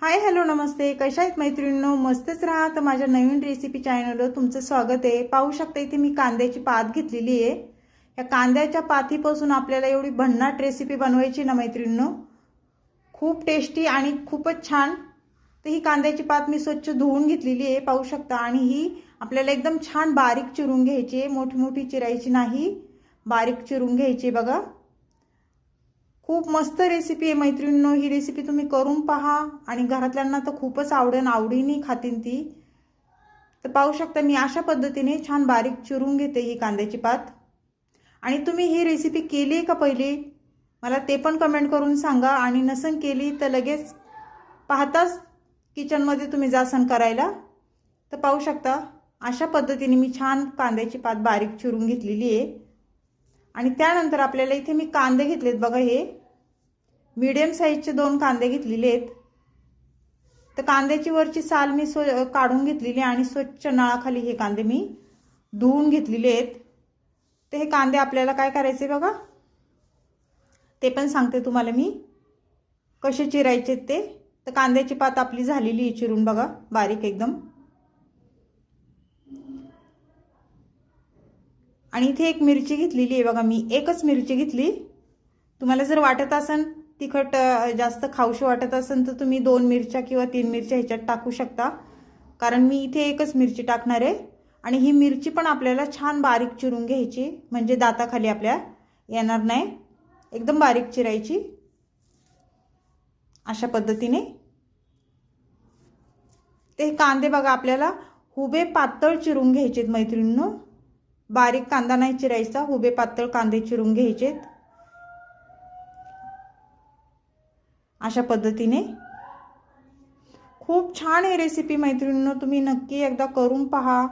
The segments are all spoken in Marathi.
हाय हॅलो नमस्ते, कशा आहेत मैत्रिणींनो? मस्तच राहा. तर माझ्या नवीन रेसिपी चॅनलवर तुमचं स्वागत आहे. पाहू शकता इथे मी कांद्याची पात घेतलेली आहे. या कांद्याच्या पातीपासून आपल्याला एवढी भन्नाट रेसिपी बनवायची ना मैत्रिणींनो, खूप टेस्टी आणि खूपच छान. तर ही कांद्याची पात मी स्वच्छ धुवून घेतलेली आहे, पाहू शकता. आणि ही आपल्याला एकदम छान बारीक चिरून घ्यायची आहे, मोठी मोठी चिरायची नाही, बारीक चिरून घ्यायची. बघा, खूप मस्त रेसिपी आहे मैत्रिणींनो. ही रेसिपी तुम्ही करून पहा आणि घरातल्यांना तर खूपच आवडीने खातील ती. तर पाहू शकता मी अशा पद्धतीने छान बारीक चिरून घेते ही कांद्याची पात. आणि तुम्ही ही रेसिपी केली आहे का पहिली, मला ते पण कमेंट करून सांगा. आणि नसन केली तर लगेच पाहताच किचनमध्ये तुम्ही जासन करायला. तर पाहू शकता अशा पद्धतीने मी छान कांद्याची पात बारीक चिरून घेतलेली आहे. आणि त्यानंतर आपल्याला इथे मी कांदे घेतलेत. बघा, हे मीडियम साईजचे 2 कांदे घेतलेले आहेत. तर कांद्याची वरची साल मी काढून घेतलेली आणि स्वच्छ नळाखाली हे कांदे मी धुवून घेतलेले आहेत. तर हे कांदे आपल्याला काय करायचे बघा, ते पण सांगते तुम्हाला मी कसे चिरायचे ते. तर कांद्याची पात आपली झालेली आहे चिरून, बघा, बारीक एकदम. आणि इथे एक मिरची घेतलेली आहे. बघा, मी एकच मिरची घेतली. तुम्हाला जर वाटत असेल तिखट जास्त खाऊशी वाटत असेल तर तुम्ही 2 मिरच्या किंवा 3 मिरच्या ह्याच्यात टाकू शकता, कारण मी इथे एकच मिरची टाकणार आहे. आणि ही मिरची पण आपल्याला छान बारीक चिरून घ्यायची, म्हणजे दाताखाली आपल्या येणार नाही. एकदम बारीक चिरायची अशा पद्धतीने. ते कांदे बघा आपल्याला हुबे पातळ चिरून घ्यायचेत मैत्रिणींनो. बारीक कांदा नाही चिरायचा, हुबे पातळ कांदे चिरून घ्यायचेत अशा पद्धतीने. खूप छान आहे रेसिपी मैत्रिणींनो, तुम्ही नक्की एकदा करून पहा.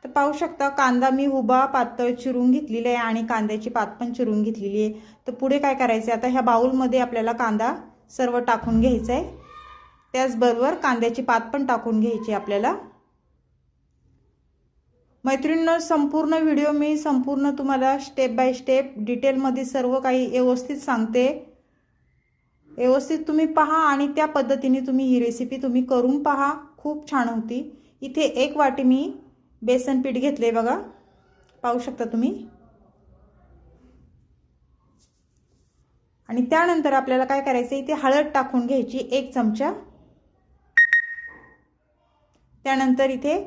तर पाहू शकता कांदा मी हुबा पातळ चिरून घेतलेला आहे आणि कांद्याची पात पण चिरून घेतलेली आहे. तर पुढे काय करायचं, आता ह्या बाउलमध्ये आपल्याला कांदा सर्व टाकून घ्यायचा आहे. त्याचबरोबर कांद्याची पात पण टाकून घ्यायची आपल्याला. मैत्रिणींनो, संपूर्ण व्हिडिओ मी तुम्हाला स्टेप बाय स्टेप डिटेलमध्ये सर्व काही व्यवस्थित सांगते. व्यवस्थित तुम्ही पहा आणि त्या पद्धतीने तुम्ही ही रेसिपी तुम्ही करून पहा, खूप छान होती. इथे 1 वाटी मी बेसन पीठ घेतले, बघा, पाहू शकता तुम्ही. आणि त्यानंतर आपल्याला काय करायचं, इथे हळद टाकून घ्यायची 1 चमचा. त्यानंतर इथे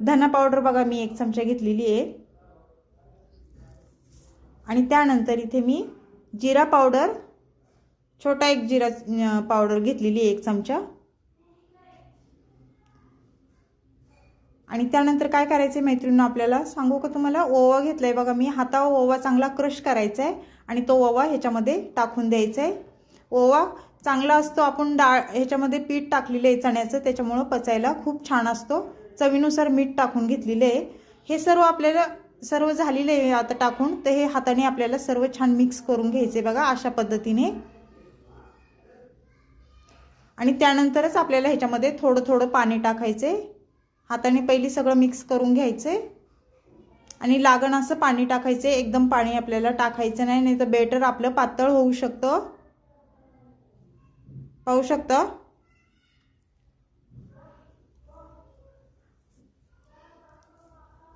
धना पावडर बघा मी 1 चमचा घेतलेली आहे. आणि त्यानंतर इथे मी जिरा पावडर, छोटा 1 जिरा पावडर घेतलेली 1 चमचा. आणि त्यानंतर काय करायचे मैत्रिणींनो, आपल्याला सांगू का तुम्हाला, ओवा घेतलाय बघा मी. हातावर ओवा चांगला क्रश करायचा आहे आणि तो ओवा ह्याच्यामध्ये टाकून द्यायचा आहे. ओवा चांगला असतो, आपण डाळ ह्याच्यामध्ये पीठ टाकलेलं आहे चण्याचं, त्याच्यामुळे पचायला खूप छान असतो. चवीनुसार मीठ टाकून घेतलेले आहे. हे सर्व आपल्याला सर्व झालेले आहे आता टाकून. तर हे हाताने आपल्याला सर्व छान मिक्स करून घ्यायचे, बघा, अशा पद्धतीने. आणि त्यानंतरच आपल्याला ह्याच्यामध्ये थोडं थोडं पाणी टाकायचे. हाताने पहिली सगळं मिक्स करून घ्यायचे आणि लागण असं पाणी टाकायचे. एकदम पाणी आपल्याला टाकायचं नाही, नाही तर बेटर आपलं पातळ होऊ शकतं. पाहू शकता.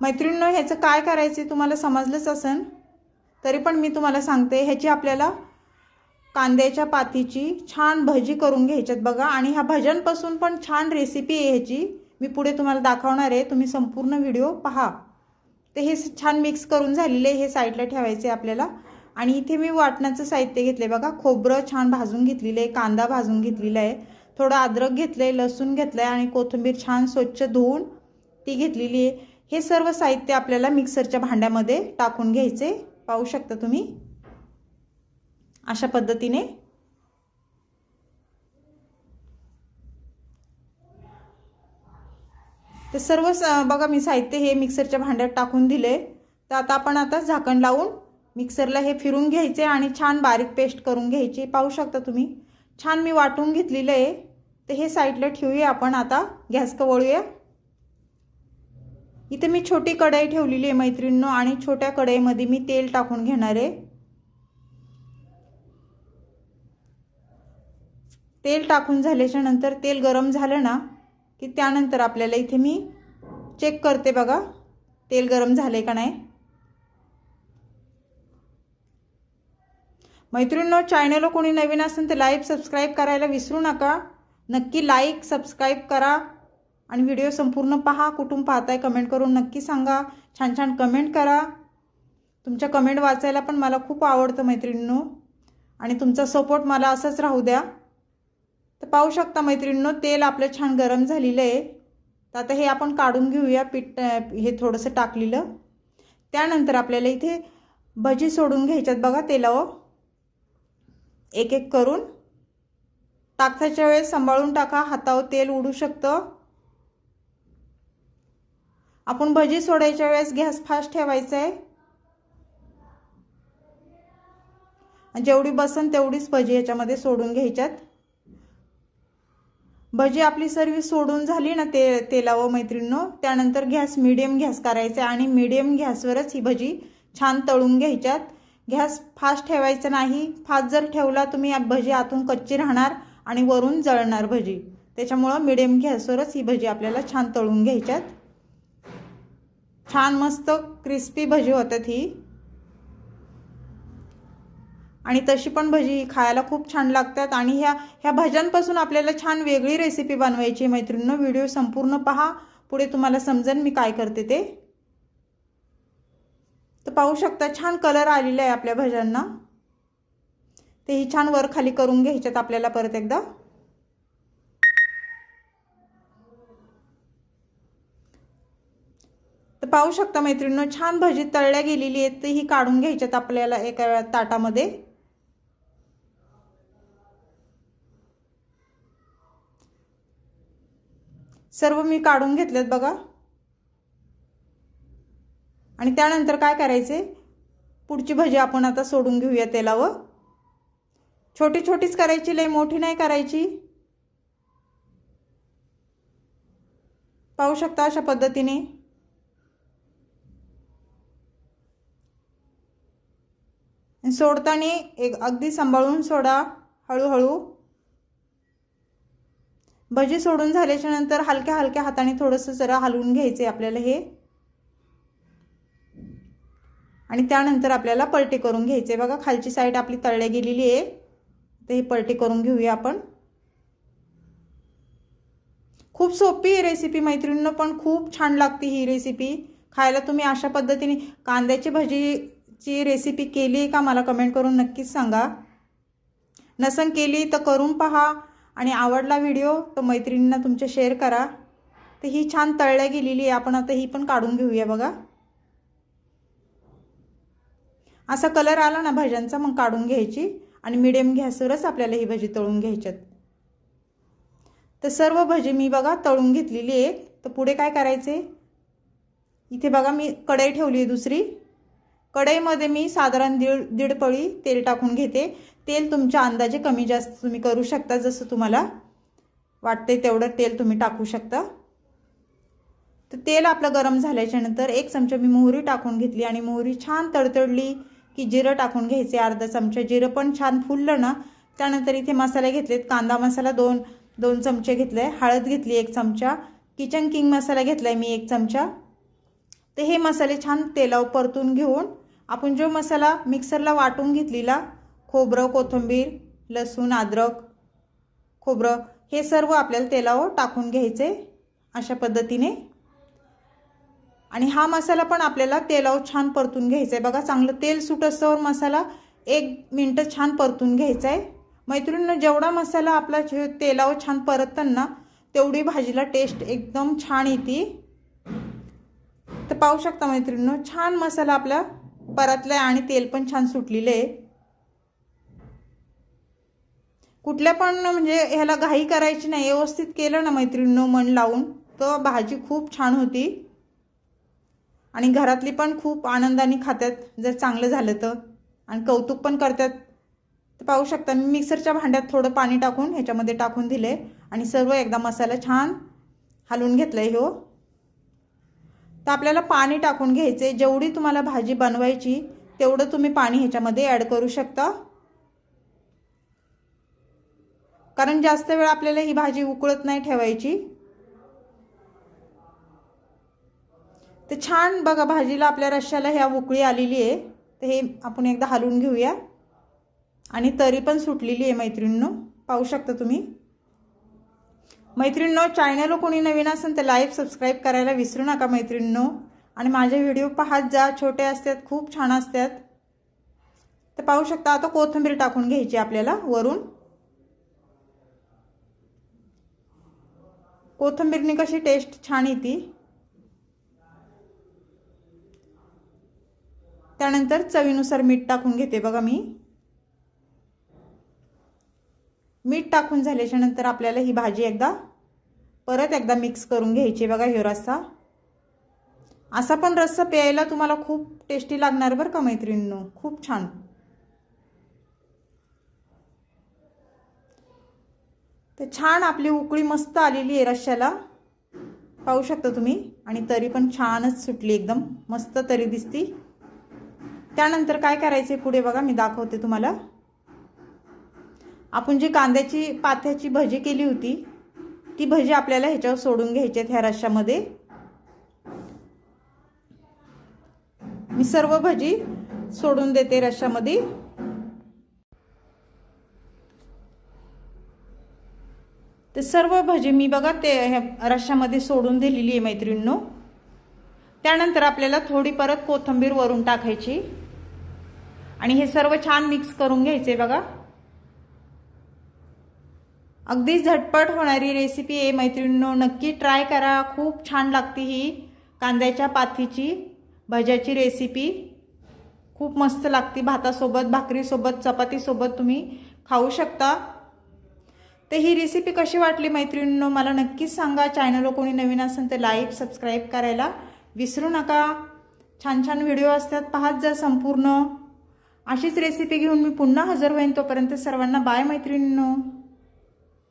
मैत्रिणींनो, ह्याचं काय करायचं तुम्हाला समजलंच असेल, तरी पण मी तुम्हाला सांगते. ह्याची आपल्याला कांद्याच्या पातीची छान भजी करून घ्यायच्यात, बघा. आणि ह्या भज्यांपासून पण छान रेसिपी आहे ह्याची, मी पुढे तुम्हाला दाखवणार आहे. तुम्ही संपूर्ण व्हिडिओ पहा. तर हे छान मिक्स करून झालेले हे साईडला ठेवायचे आपल्याला. आणि इथे मी वाटणाचं साहित्य घेतले, बघा. खोबरं छान भाजून घेतलेलं आहे, कांदा भाजून घेतलेला आहे, थोडं अद्रक घेतलंय, लसूण घेतलंय आणि कोथिंबीर छान स्वच्छ धुवून ती घेतलेली आहे. हे सर्व साहित्य आपल्याला मिक्सरच्या भांड्यामध्ये टाकून घ्यायचे, पाहू शकता तुम्ही अशा पद्धतीने. ते सर्व बघा मी साहित्य हे मिक्सरच्या भांड्यात टाकून दिले. तर आता आपण झाकण लावून मिक्सरला हे फिरून घ्यायचे आणि छान बारीक पेस्ट करून घ्यायची, पाहू शकता तुम्ही. छान मी वाटून घेतलेलं आहे. तर हे साईडला ठेवूया आपण. आता गॅस वळूया. इथे मी छोटी कढई ठेवलेली आहे मैत्रिणींनो आणि छोट्या कढईमध्ये मी तेल टाकून घेणार आहे. तेल टाकून झाल्याच्या नंतर तेल गरम झालं ना की त्यानंतर आपल्याला इथे मी चेक करते बघा तेल गरम झाले का नाही। मैत्रिणींनो, चॅनलला कोणी नवीन असेल तर लाईक सबस्क्राईब करायला विसरू नका। नक्की लाईक सबस्क्राईब करा आणि व्हिडिओ संपूर्ण पहा। कुठून पाहताय कमेंट करून नक्की सांगा। छान छान कमेंट करा। तुमच्या कमेंट वाचायला पण मला खूप आवडतं मैत्रिणींनो, आणि तुमचा सपोर्ट मला असंच राहू द्या। तर पाहू शकता मैत्रिणींनो, तेल आपलं छान गरम झालेलं आहे। तर आता हे आपण काढून घेऊया पीठ, हे थोडंसं टाकलेलं। त्यानंतर आपल्याला इथे भजी सोडून घ्यायच्यात बघा तेलावर। एक एक करून टाकताच्या वेळेस सांभाळून टाका, हातावर तेल उडू शकतं। आपण भजी सोडायच्या वेळेस गॅस फास्ट ठेवायचा आहे। जेवढी बसन तेवढीच भजी याच्यामध्ये सोडून घ्यायच्यात। भजी आपली सर्व सोडून झाली ना तेलावर मैत्रिणींनो, त्यानंतर गॅस मीडियम गॅस करायचा आणि मीडियम गॅसवरच ही भजी छान तळून घ्यायच्यात। गॅस फास्ट ठेवायचा नाही। फास्ट जर ठेवला तुम्ही भजी आतून कच्ची राहणार आणि वरून जळणार भजी। त्याच्यामुळे मीडियम गॅसवरच ही भजी आपल्याला छान तळून घ्यायच्यात। छान मस्त क्रिस्पी भजी होतात ही, आणि तशी पण भजी खायला खूप छान लागतात। आणि ह्या भज्यांपासून आपल्याला छान वेगळी रेसिपी बनवायची मैत्रिणींनो। व्हिडिओ संपूर्ण पहा, पुढे तुम्हाला समजेल मी काय करते ते। तर पाहू शकता छान कलर आलेला आहे आपल्या भज्यांना। ते ही छान वर खाली करून घ्यायच्यात आपल्याला परत एकदा। तर पाहू शकता मैत्रिणींनो, छान भजी तळल्या गेलेली आहेत। तर ही काढून घ्यायच्यात आपल्याला एका ताटामध्ये। सर्व मी काढून घेतलेत बघा। आणि त्यानंतर काय करायचे, पुढची भजी आपण आता सोडून घेऊया तेलावर। छोटी छोटीच करायची, लय मोठी नाही करायची। पाहू शकता अशा पद्धतीने। सोडताना एक अगदी सांभाळून सोडा, हळूहळू। भजी सोडून झाल्याच्या नंतर हलक्या हलक्या हाताने थोडंसं जरा हलवून घ्यायचे आपल्याला हे, आणि त्यानंतर आपल्याला पलटी करून घ्यायचे बघा। खालची साईड आपली तळल्या गेलेली आहे, तर ही पलटी करून घेऊया आपण। खूप सोपी ही रेसिपी मैत्रिणींनो, पण खूप छान लागते ही रेसिपी खायला। तुम्ही अशा पद्धतीने कांद्याची भजीची रेसिपी केली आहे का मला कमेंट करून नक्कीच सांगा। नसन केली तर करून पहा, आणि आवडला व्हिडिओ तर मैत्रिणींना तुमच्या शेअर करा। तर ही छान तळल्या गेलेली आहे, आपण आता ही पण काढून घेऊया बघा। असा कलर आला ना भज्यांचा मग काढून घ्यायची, आणि मीडियम गॅसवरच आपल्याला ही भजी तळून घ्यायच्यात। तर सर्व भजी मी बघा तळून घेतलेली आहे। तर पुढे काय करायचे, इथे बघा मी कढई ठेवली आहे दुसरी। कढईमध्ये मी साधारण दीड पळी तेल टाकून घेते। तेल तुमच्या अंदाजे कमी जास्त तुम्ही करू शकता, जसं तुम्हाला वाटते तेवढं तेल तुम्ही टाकू शकता। तर तेल आपलं गरम झाल्याच्या नंतर एक चमचा मी मोहरी टाकून घेतली, आणि मोहरी छान तडतडली की जिरं टाकून घ्यायचे अर्धा चमचा। जिरं पण छान फुललं ना, त्यानंतर इथे मसाले घेतलेत। कांदा मसाला दोन चमचे घेतले, हळद घेतली 1 चमचा, किचन किंग मसाला घेतलाय मी 1 चमचा। ते हे मसाले छान तेलावर परतून घेऊन आपण जो मसाला मिक्सरला वाटून घेतलेला, खोबरं, कोथिंबीर, लसूण, अद्रक, खोबरं, हे सर्व आपल्याला तेलावर टाकून घ्यायचे अशा पद्धतीने। आणि हा मसाला पण आपल्याला तेलावर छान परतून घ्यायचा आहे बघा। चांगलं तेल सुटस्तवर मसाला 1 मिनिट छान परतून घ्यायचा आहे मैत्रिणींनो। जेवढा मसाला आपला तेलावर छान परततं ना, तेवढी भाजीला टेस्ट एकदम छान येते। तर पाहू शकता मैत्रिणींनो, छान मसाला आपला परतलाय आणि तेल पण छान सुटलेलं आहे। कुठल्या पण म्हणजे ह्याला घाई करायची नाही, व्यवस्थित केलं ना मैत्रिणींनो मन लावून, तर भाजी खूप छान होती, आणि घरातली पण खूप आनंदाने खातात जर चांगलं झालं तर, आणि कौतुक पण करतात। तर पाहू शकता मी मिक्सरच्या भांड्यात थोडं पाणी टाकून ह्याच्यामध्ये टाकून दिले, आणि सर्व एकदा मसाला छान हलवून घेतलाय हो। तर आपल्याला पाणी टाकून घ्यायचे, जेवढी तुम्हाला भाजी बनवायची तेवढं तुम्ही पाणी ह्याच्यामध्ये ॲड करू शकता। कारण जास्त वेळ आपल्याला ही भाजी उकळत नाही ठेवायची। तर छान बघा भाजीला आपल्या रश्श्याला ह्या उकळी आलेली आहे। तर हे आपण एकदा हलवून घेऊया आणि तरी पण सुटलेली आहे मैत्रिणींनो, पाहू शकता तुम्ही। मैत्रिणींनो, चॅनल कोणी नवीन असेल तर लाईक सबस्क्राइब करायला विसरू नका मैत्रिणींनो, आणि माझे व्हिडिओ पाहत जा, छोटे असतात खूप छान असतात। तर पाहू शकता आता कोथिंबीर टाकून घ्यायची आपल्याला वरून। कोथिंबीरने कशी टेस्ट छान येते। त्यानंतर चवीनुसार मीठ टाकून घेते बघा मी। मीठ टाकून झाल्याच्या नंतर आपल्याला ही भाजी परत एकदा मिक्स करून घ्यायची बघा। हे रस्सा असा पण रस्सा प्यायला तुम्हाला खूप टेस्टी लागणार बरं का मैत्रिणींनो, खूप छान। तर छान आपली उकळी मस्त आलेली आहे रश्श्याला, पाहू शकता तुम्ही, आणि तरी पण छानच सुटली, एकदम मस्त तरी दिसती। त्यानंतर काय करायचे पुढे बघा, मी दाखवते तुम्हाला। आपण जी कांद्याची पाथ्याची भजी केली होती ती भजी आपल्याला ह्याच्यावर सोडून घ्यायची ह्या रश्श्यामध्ये। मी सर्व भजी सोडून देते रश्श्यामध्ये। ते सर्व भजी मी बघा ते रश्श्यामध्ये सोडून दिलेली आहे मैत्रिणींनो। त्यानंतर आपल्याला थोडी परत कोथिंबीर वरून टाकायची आणि हे सर्व छान मिक्स करून घ्यायचे बघा। अगदी झटपट होणारी रेसिपी आहे मैत्रिणींनो, नक्की ट्राय करा, खूप छान लागते ही कांद्याच्या पाथीची भज्याची रेसिपी, खूप मस्त लागते। भातासोबत, भाकरीसोबत, चपातीसोबत तुम्ही खाऊ शकता। तर ही रेसिपी कशी वाटली मैत्रिणींनो मला नक्कीच सांगा। चॅनलला कोणी नवीन असेल तर लाईक सबस्क्राइब करायला विसरू नका। छान छान व्हिडिओ असतात, पाहत जा संपूर्ण। अशीच रेसिपी घेऊन मी पुन्हा हजर होईन, तोपर्यंत सर्वांना बाय मैत्रिणींनो।